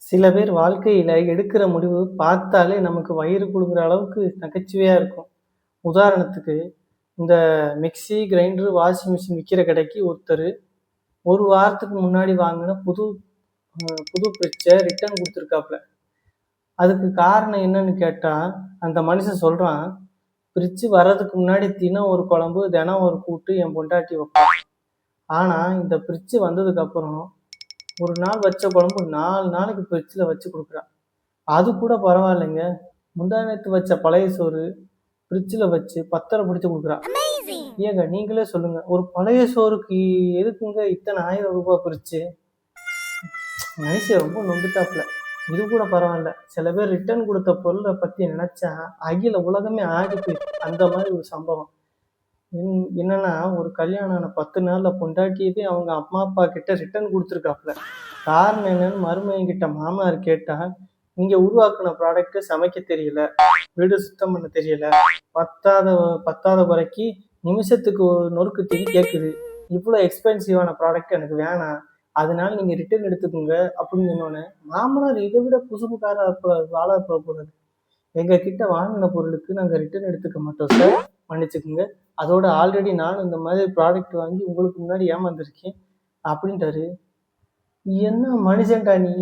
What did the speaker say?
சில பேர் வாழ்க்கையில எடுக்கிற முடிவு பார்த்தாலே நமக்கு வயிறு குடுங்குற அளவுக்கு நகைச்சுவையா இருக்கும். உதாரணத்துக்கு, இந்த மிக்ஸி, கிரைண்டர், வாஷிங் மிஷின் விக்கிற கடைக்கு ஒருத்தரு 1 வாரத்துக்கு முன்னாடி வாங்குன புது ஃப்ரிட்ஜ ரிட்டர்ன் குடுத்துருக்காப்ல. அதுக்கு காரணம் என்னன்னு கேட்டா, அந்த மனுஷன் சொல்றான், "ஃப்ரிட்ஜ் வர்றதுக்கு முன்னாடி தினம் ஒரு குழம்பு, தினம் ஒரு கூட்டு என் பொண்டாட்டி வைப்பா. ஆனா இந்த ஃப்ரிட்ஜ் வந்ததுக்கப்புறம், ஒரு நாள் வச்ச குழம்பு 4 நாளைக்கு ஃப்ரிட்ஜ்ல வச்சு குடுக்குறா. அது கூட பரவாயில்லைங்க. முந்தா நேத்து வச்ச பழைய சோறு ஃப்ரிட்ஜ்ல வச்சு பத்திர பிடிச்சு குடுக்குறா. ஏங்க நீங்களே சொல்லுங்க. ஒரு பழைய சோறுக்கு எதுக்குங்க இத்தனை ரூ. 1000 ஃப்ரிட்ஜு? மனுஷன் ரொம்ப நொந்துட்டாப்ல. இது கூட பரவாயில்ல. சில பேர் ரிட்டர்ன் குடுத்த பொருள பத்தி நினைச்சா அகில உலகமே ஆடி போயிடும். அந்த மாதிரி ஒரு சம்பவம். என்னன்னா, ஒரு கல்யாணம் ஆன 10 நாள்ல பொண்டாட்டியவே அவங்க அம்மா, அப்பா கிட்ட ரிட்டர்ன் குடுத்துருக்காப்ல. காரணம் என்னன்னு மருமகன் கிட்ட மாமனார் கேட்டா, "நீங்க உருவாக்குன ப்ராடக்ட் சமைக்க தெரியல, வீடு சுத்தம் பண்ண தெரியல, பத்தாத பத்தாத குறைக்கு நிமிஷத்துக்கு ஒரு நொறுக்கு தீனி கேட்குது. இவ்வளோ எக்ஸ்பென்சிவான ப்ராடக்ட் எனக்கு வேணாம். அதனால நீங்க ரிட்டர்ன் எடுத்துக்கோங்க" அப்படின்னு சொன்னோனே, மாமனார் இதை விட குசும்புக்கார ஆளா போல. "எங்க கிட்ட வாங்கின பொருளுக்கு நாங்க ரிட்டர்ன் எடுத்துக்க மாட்டோம் சார். மன்னிச்சுக்கோங்க. அதோட ஆல்ரெடி நானும் இந்த மாதிரி ப்ராடக்ட் வாங்கி உங்களுக்கு முன்னாடி ஏமாந்துருக்கேன்" அப்படின்ட்டாரு. என்ன மனுஷன்டா நீ?